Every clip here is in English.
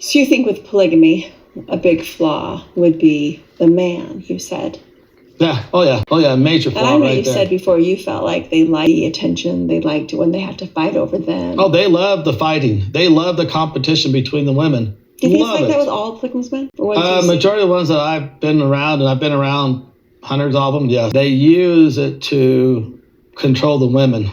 So you think with polygamy, a big flaw would be the man, you said. Yeah. Oh, yeah. Oh, yeah. Major flaw. And I know right you there. said before you felt like they liked the attention. They liked when they had to fight over them. Oh, they love the fighting. They love the competition between the women. Do you think it's like that with all polygamous men? Majority of the ones that I've been around, and I've been around hundreds of them, yeah, they use it to control the women.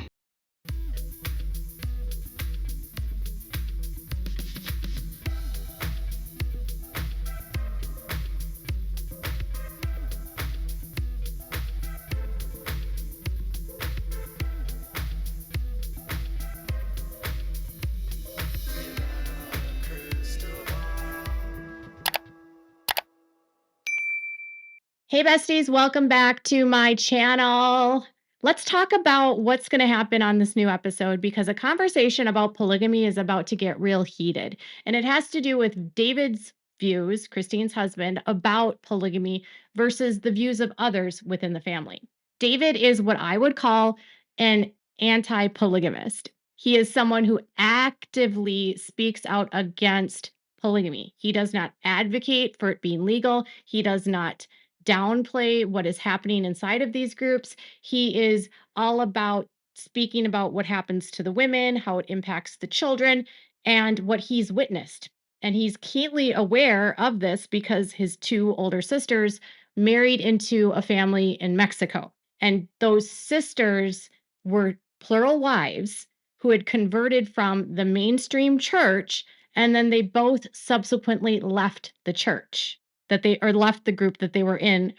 Hey besties, welcome back to my channel. Let's talk about what's going to happen on this new episode because a conversation about polygamy is about to get real heated. And it has to do with David's views, Christine's husband, about polygamy versus the views of others within the family. David is what I would call an anti-polygamist. He is someone who actively speaks out against polygamy. He does not advocate for it being legal. He does not downplay what is happening inside of these groups. He is all about speaking about what happens to the women, how it impacts the children, and what he's witnessed. And he's keenly aware of this because his two older sisters married into a family in Mexico. And those sisters were plural wives who had converted from the mainstream church, and then they both subsequently left the church left the group that they were in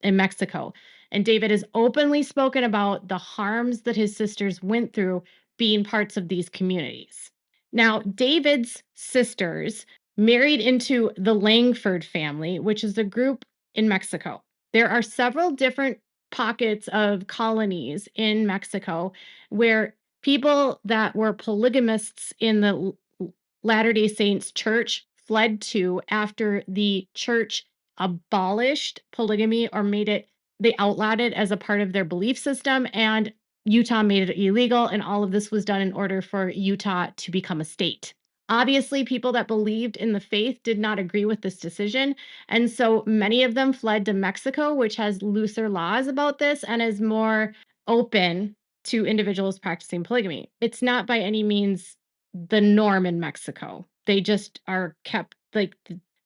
Mexico. And David has openly spoken about the harms that his sisters went through being parts of these communities. Now, David's sisters married into the Langford family, which is a group in Mexico. There are several different pockets of colonies in Mexico where people that were polygamists in the Latter-day Saints church fled to after the church abolished polygamy or they outlawed it as a part of their belief system, and Utah made it illegal, and all of this was done in order for Utah to become a state. Obviously, people that believed in the faith did not agree with this decision, and so many of them fled to Mexico, which has looser laws about this and is more open to individuals practicing polygamy. It's not by any means the norm in Mexico. They just are kept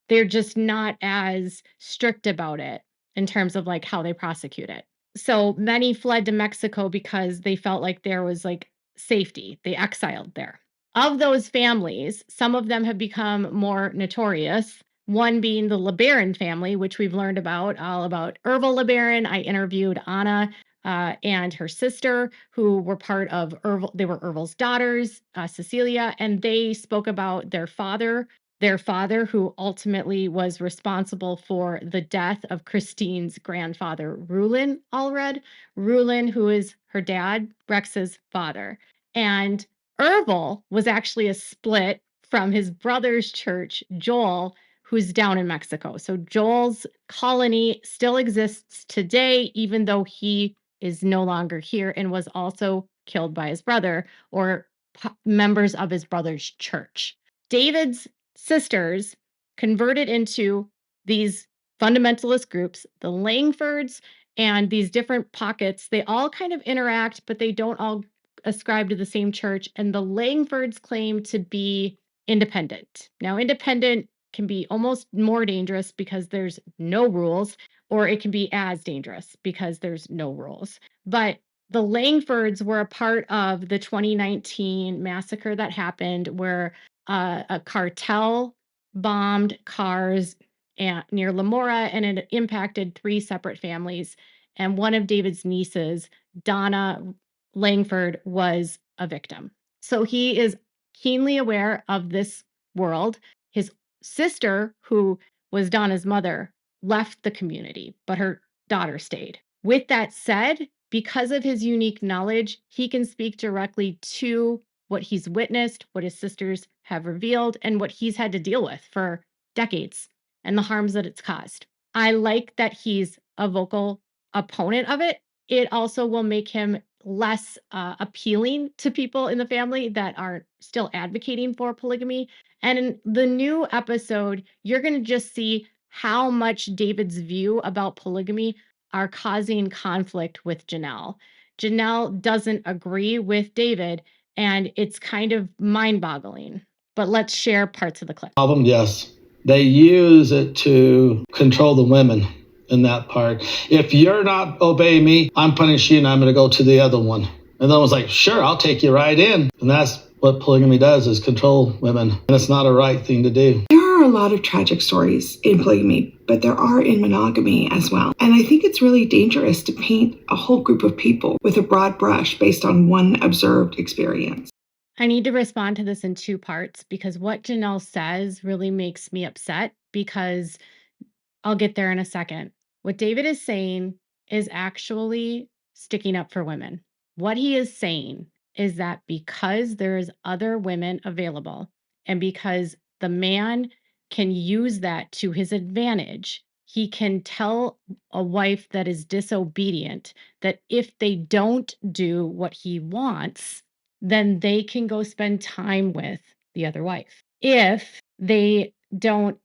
they're just not as strict about it in terms of like how they prosecute it. So many fled to Mexico because they felt like there was like safety. They exiled there. Of those families, some of them have become more notorious. One being the LeBaron family, which we've learned all about Ervil LeBaron. I interviewed Anna and her sister, who were part of Ervil. They were Ervil's daughters, Cecilia, and they spoke about their father, who ultimately was responsible for the death of Christine's grandfather, Rulin Allred. Rulin, who is her dad, Rex's father. And Ervil was actually a split from his brother's church, Joel, who's down in Mexico. So Joel's colony still exists today, even though he is no longer here and was also killed by his brother or members of his brother's church. David's sisters converted into these fundamentalist groups, the Langfords, and these different pockets. They all kind of interact, but they don't all ascribe to the same church. And the Langfords claim to be independent. Now, independent can be almost more dangerous because there's no rules, or it can be as dangerous because there's no rules. But the Langfords were a part of the 2019 massacre that happened where a cartel bombed cars near Lamora, and it impacted 3 separate families. And one of David's nieces, Donna Langford, was a victim. So he is keenly aware of this world. His sister, who was Donna's mother, left the community, but her daughter stayed. With that said, because of his unique knowledge, he can speak directly to what he's witnessed, what his sisters have revealed, and what he's had to deal with for decades and the harms that it's caused. I like that he's a vocal opponent of it. It also will make him less appealing to people in the family that are still advocating for polygamy. And in the new episode, you're going to just see how much David's view about polygamy are causing conflict with Janelle. Janelle doesn't agree with David, and it's kind of mind boggling. But let's share parts of the clip. Problem, yes. They use it to control the women in that part. If you're not obeying me, I'm punishing you and I'm going to go to the other one. And then I was like, sure, I'll take you right in. And that's what polygamy does, is control women. And it's not a right thing to do. There are a lot of tragic stories in polygamy, but there are in monogamy as well. And I think it's really dangerous to paint a whole group of people with a broad brush based on one observed experience. I need to respond to this in two parts because what Janelle says really makes me upset, because I'll get there in a second. What David is saying is actually sticking up for women. What he is saying is that because there's other women available and because the man can use that to his advantage, he can tell a wife that is disobedient that if they don't do what he wants, then they can go spend time with the other wife. If they don't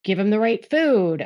give him the right food,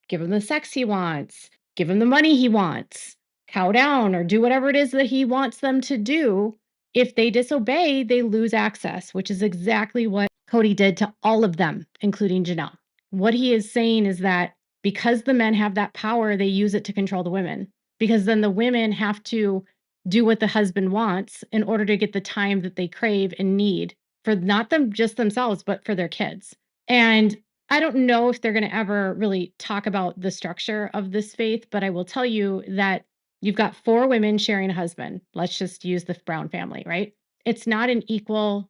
give him the sex he wants, give him the money he wants, cow down or do whatever it is that he wants them to do. If they disobey, they lose access, which is exactly what Cody did to all of them, including Janelle. What he is saying is that because the men have that power, they use it to control the women, because then the women have to do what the husband wants in order to get the time that they crave and need for not them just themselves, but for their kids. And I don't know if they're going to ever really talk about the structure of this faith, but I will tell you that you've got 4 women sharing a husband. Let's just use the Brown family, right? It's not an equal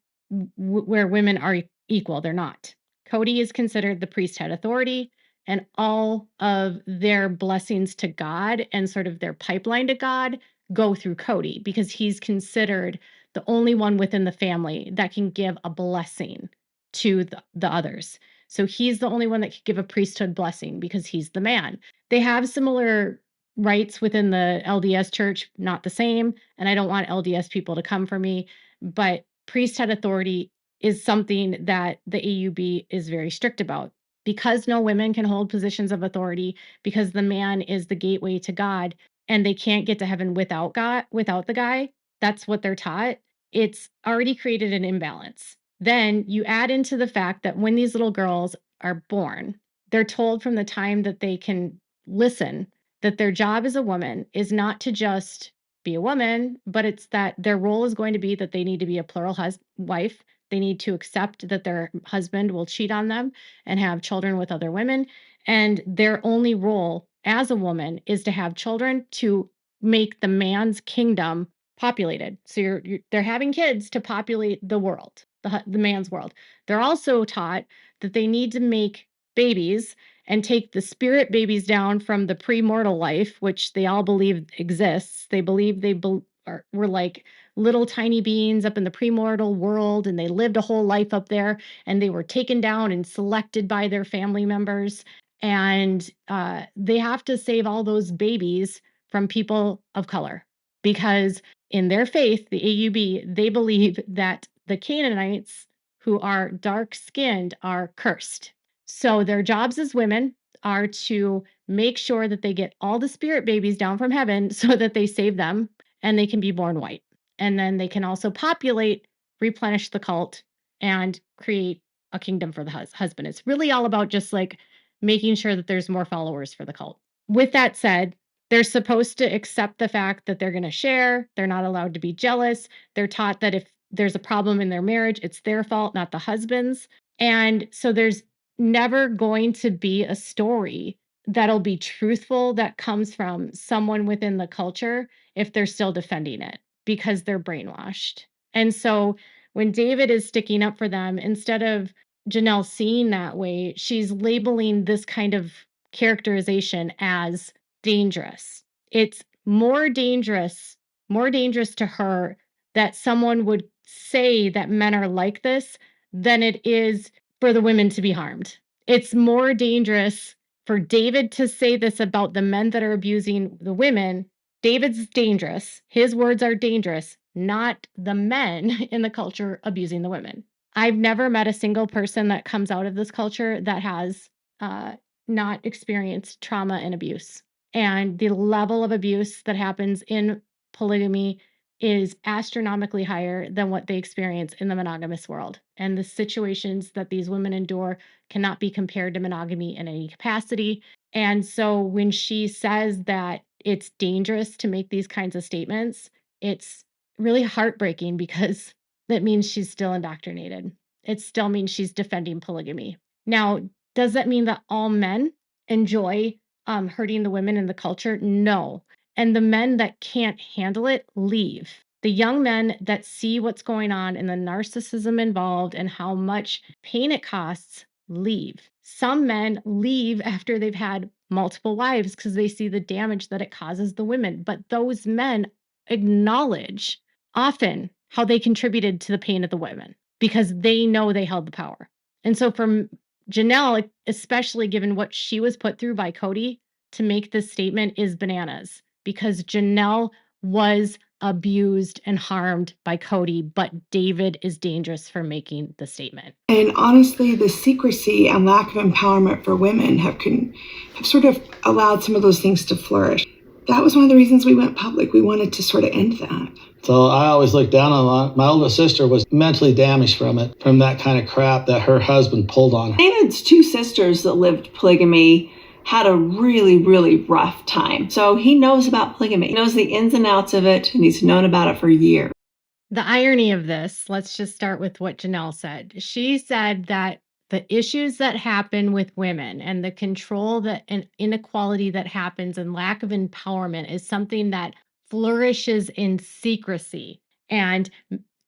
where women are equal. They're not. Cody is considered the priesthood authority, and all of their blessings to God and sort of their pipeline to God go through Cody because he's considered the only one within the family that can give a blessing to the others. So he's the only one that could give a priesthood blessing because he's the man. They have similar rights within the LDS church, not the same. And I don't want LDS people to come for me, but priesthood authority is something that the AUB is very strict about. Because no women can hold positions of authority, because the man is the gateway to God and they can't get to heaven without God, without the guy, that's what they're taught. It's already created an imbalance. Then you add into the fact that when these little girls are born, they're told from the time that they can listen that their job as a woman is not to just be a woman, but it's that their role is going to be that they need to be a plural wife. They need to accept that their husband will cheat on them and have children with other women. And their only role as a woman is to have children to make the man's kingdom populated. So they're having kids to populate the world, the man's world. They're also taught that they need to make babies and take the spirit babies down from the premortal life, which they all believe exists. They believe were like little tiny beings up in the premortal world, and they lived a whole life up there, and they were taken down and selected by their family members. And they have to save all those babies from people of color because in their faith, the AUB, they believe that the Canaanites who are dark skinned are cursed. So their jobs as women are to make sure that they get all the spirit babies down from heaven so that they save them and they can be born white. And then they can also populate, replenish the cult, and create a kingdom for the husband. It's really all about just like making sure that there's more followers for the cult. With that said, they're supposed to accept the fact that they're going to share. They're not allowed to be jealous. They're taught that if there's a problem in their marriage, it's their fault, not the husband's. And so there's never going to be a story that'll be truthful that comes from someone within the culture if they're still defending it because they're brainwashed. And so when David is sticking up for them, instead of Janelle seeing that way, she's labeling this kind of characterization as dangerous. It's more dangerous to her that someone would say that men are like this than it is for the women to be harmed. It's more dangerous for David to say this about the men that are abusing the women David's dangerous. His words are dangerous, not the men in the culture abusing the women. I've never met a single person that comes out of this culture that has not experienced trauma and abuse. And the level of abuse that happens in polygamy is astronomically higher than what they experience in the monogamous world. And the situations that these women endure cannot be compared to monogamy in any capacity. And so when she says that it's dangerous to make these kinds of statements, it's really heartbreaking because that means she's still indoctrinated. It still means she's defending polygamy. Now, does that mean that all men enjoy hurting the women in the culture? No. And the men that can't handle it leave. The young men that see what's going on and the narcissism involved and how much pain it costs leave. Some men leave after they've had multiple wives because they see the damage that it causes the women. But those men acknowledge often how they contributed to the pain of the women because they know they held the power. And so for Janelle, especially given what she was put through by Cody, to make this statement is bananas because Janelle was abused and harmed by Cody, but David is dangerous for making the statement. And honestly, the secrecy and lack of empowerment for women have sort of allowed some of those things to flourish. That was one of the reasons we went public. We wanted to sort of end that. So I always look down on my older sister was mentally damaged from that kind of crap that her husband pulled on her. David's two sisters that lived polygamy had a really, really rough time. So he knows about polygamy. He knows the ins and outs of it, and he's known about it for years. The irony of this, let's just start with what Janelle said. She said that the issues that happen with women and the control that and inequality that happens and lack of empowerment is something that flourishes in secrecy and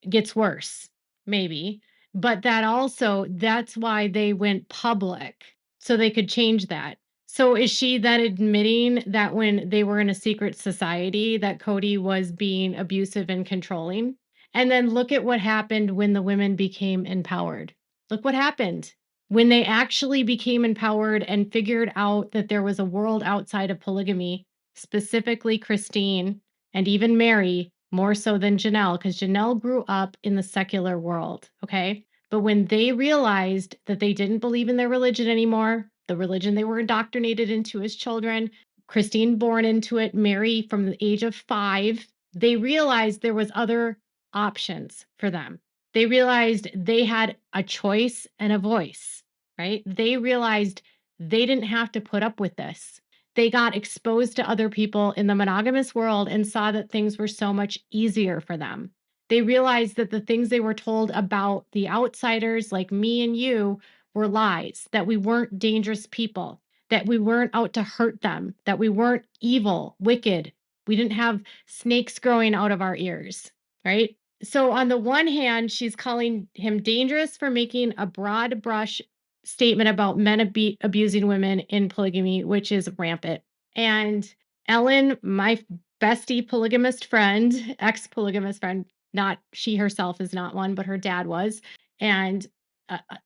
gets worse, maybe. But that's why they went public, so they could change that. So is she then admitting that when they were in a secret society that Cody was being abusive and controlling? And then look at what happened when the women became empowered. Look what happened when they actually became empowered and figured out that there was a world outside of polygamy, specifically Christine and even Mary, more so than Janelle, because Janelle grew up in the secular world, okay? But when they realized that they didn't believe in their religion anymore, the religion they were indoctrinated into as children, Christine born into it, Mary from the age of 5, they realized there was other options for them. They realized they had a choice and a voice, right? They realized they didn't have to put up with this. They got exposed to other people in the monogamous world and saw that things were so much easier for them. They realized that the things they were told about the outsiders like me and you were lies, that we weren't dangerous people, that we weren't out to hurt them, that we weren't evil, wicked. We didn't have snakes growing out of our ears, right? So on the one hand, she's calling him dangerous for making a broad brush statement about men abusing women in polygamy, which is rampant. And Ellen, my bestie polygamist friend, ex-polygamist friend, not she herself is not one, but her dad was, and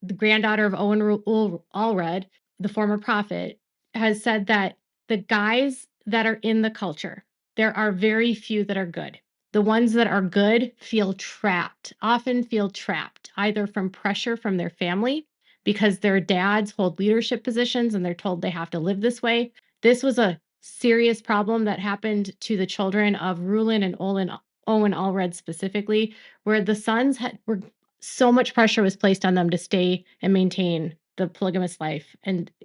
the granddaughter of Owen Allred, the former prophet, has said that the guys that are in the culture, there are very few that are good. The ones that are good often feel trapped, either from pressure from their family because their dads hold leadership positions and they're told they have to live this way. This was a serious problem that happened to the children of Rulin and Owen Allred specifically, where the sons were so much pressure was placed on them to stay and maintain the polygamous life,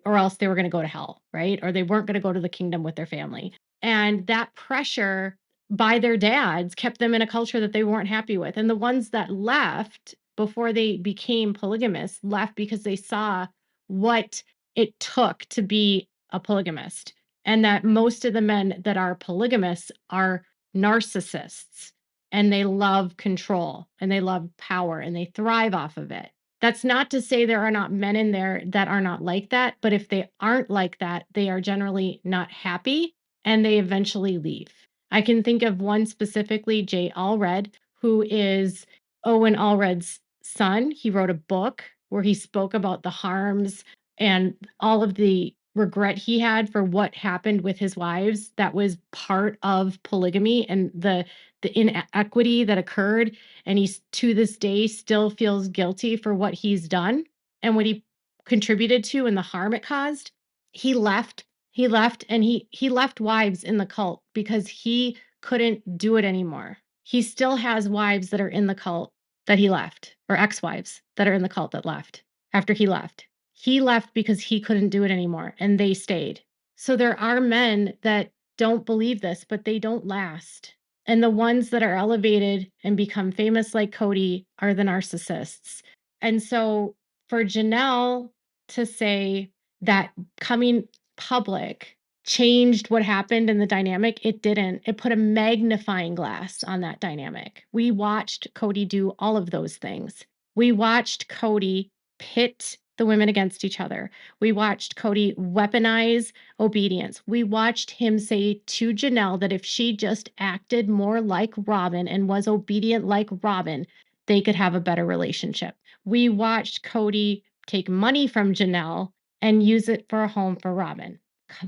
or else they were going to go to hell, right? Or they weren't going to go to the kingdom with their family. And that pressure by their dads kept them in a culture that they weren't happy with. And the ones that left before they became polygamous left because they saw what it took to be a polygamist, and that most of the men that are polygamists are narcissists, and they love control and they love power and they thrive off of it. That's not to say there are not men in there that are not like that, but if they aren't like that, they are generally not happy and they eventually leave. I can think of one specifically, Jay Allred, who is Owen Allred's son. He wrote a book where he spoke about the harms and all of the regret he had for what happened with his wives that was part of polygamy and the inequity that occurred, and he's to this day still feels guilty for what he's done and what he contributed to and the harm it caused. He left. He left, and he left wives in the cult because he couldn't do it anymore. He still has wives that are in the cult that he left, or ex-wives that are in the cult that left after he left. He left because he couldn't do it anymore, and they stayed. So there are men that don't believe this, but they don't last. And the ones that are elevated and become famous like Cody are the narcissists. And so for Janelle to say that coming public changed what happened in the dynamic, it didn't. It put a magnifying glass on that dynamic. We watched Cody do all of those things. We watched Cody pit the women against each other. We watched Cody weaponize obedience. We watched him say to Janelle that if she just acted more like Robin and was obedient like Robin, they could have a better relationship. We watched Cody take money from Janelle and use it for a home for Robin.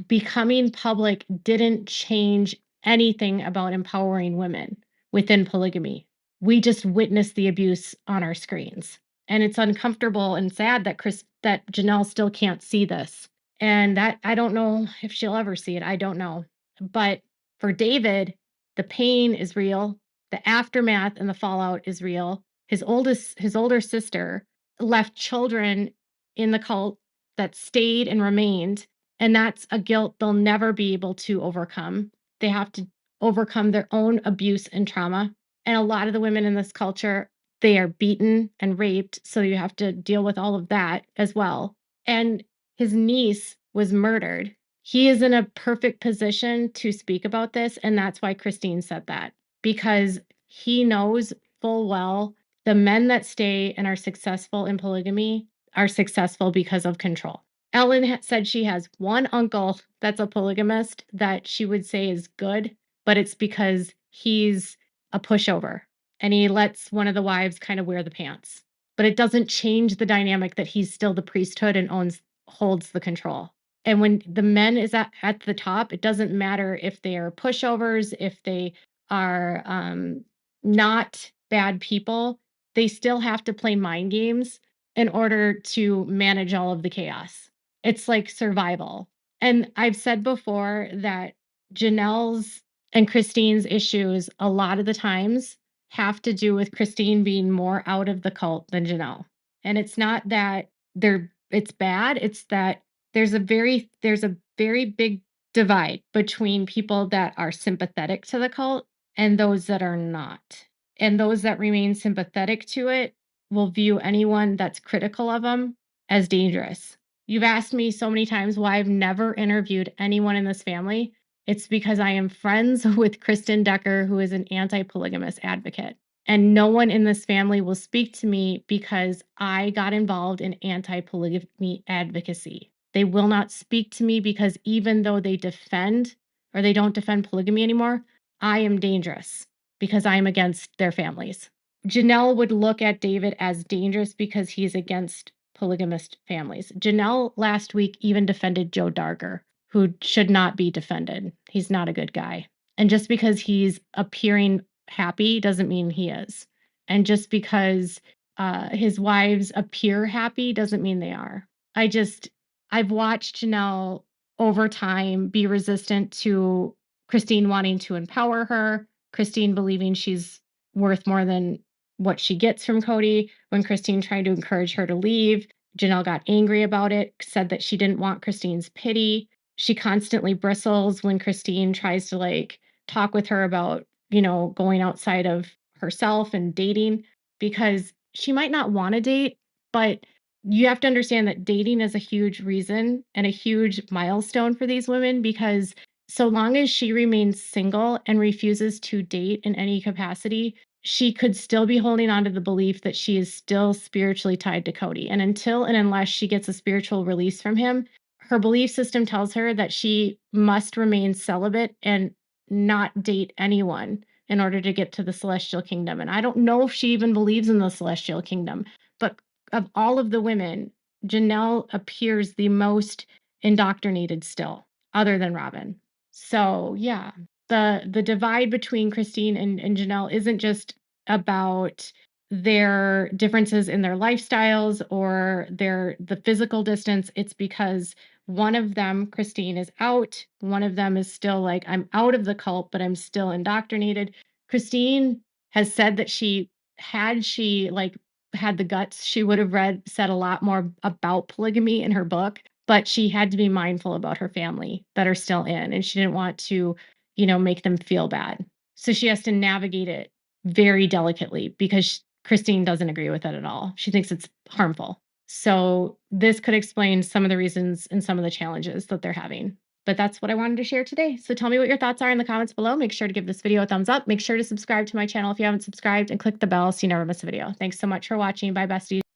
Becoming public didn't change anything about empowering women within polygamy. We just witnessed the abuse on our screens. And it's uncomfortable and sad that Janelle still can't see this. And that I don't know if she'll ever see it. I don't know. But for David, the pain is real. The aftermath and the fallout is real. His older sister left children in the cult that stayed and remained. And that's a guilt they'll never be able to overcome. They have to overcome their own abuse and trauma. And a lot of the women in this culture, they are beaten and raped. So you have to deal with all of that as well. And his niece was murdered. He is in a perfect position to speak about this. And that's why Christine said that, because he knows full well the men that stay and are successful in polygamy are successful because of control. Ellen said she has one uncle that's a polygamist that she would say is good, but it's because he's a pushover and he lets one of the wives kind of wear the pants. But it doesn't change the dynamic that he's still the priesthood and holds the control. And when the men is at the top, it doesn't matter if they are pushovers, if they are not bad people, they still have to play mind games in order to manage all of the chaos. It's like survival. And I've said before that Janelle's and Christine's issues a lot of the times have to do with Christine being more out of the cult than Janelle. And it's not that it's bad, it's that there's a very big divide between people that are sympathetic to the cult and those that are not. And those that remain sympathetic to it will view anyone that's critical of them as dangerous. You've asked me so many times why I've never interviewed anyone in this family. It's because I am friends with Kristen Decker, who is an anti-polygamous advocate. And no one in this family will speak to me because I got involved in anti-polygamy advocacy. They will not speak to me because even though they defend or they don't defend polygamy anymore, I am dangerous because I am against their families. Janelle would look at David as dangerous because he's against polygamist families. Janelle last week even defended Joe Darger, who should not be defended. He's not a good guy. And just because he's appearing happy doesn't mean he is. And just because his wives appear happy doesn't mean they are. I've watched Janelle over time be resistant to Christine wanting to empower her, Christine believing she's worth more than what she gets from Cody. When Christine tried to encourage her to leave, Janelle got angry about it, said that she didn't want Christine's pity. She constantly bristles when Christine tries to talk with her about, going outside of herself and dating, because she might not want to date, but you have to understand that dating is a huge reason and a huge milestone for these women, because so long as she remains single and refuses to date in any capacity, she could still be holding on to the belief that she is still spiritually tied to Cody. And until and unless she gets a spiritual release from him, her belief system tells her that she must remain celibate and not date anyone in order to get to the celestial kingdom. And I don't know if she even believes in the celestial kingdom, but of all of the women, Janelle appears the most indoctrinated still, other than Robin. So yeah, the divide between Christine and Janelle isn't just about their differences in their lifestyles or the physical distance. It's because one of them, Christine, is out. One of them is still like, I'm out of the cult, but I'm still indoctrinated. Christine has said that had she like had the guts, she would have said a lot more about polygamy in her book, but she had to be mindful about her family that are still in, and she didn't want to, make them feel bad. So she has to navigate it very delicately because Christine doesn't agree with it at all. She thinks it's harmful. So this could explain some of the reasons and some of the challenges that they're having. But that's what I wanted to share today. So tell me what your thoughts are in the comments below. Make sure to give this video a thumbs up. Make sure to subscribe to my channel if you haven't subscribed, and click the bell so you never miss a video. Thanks so much for watching. Bye, besties.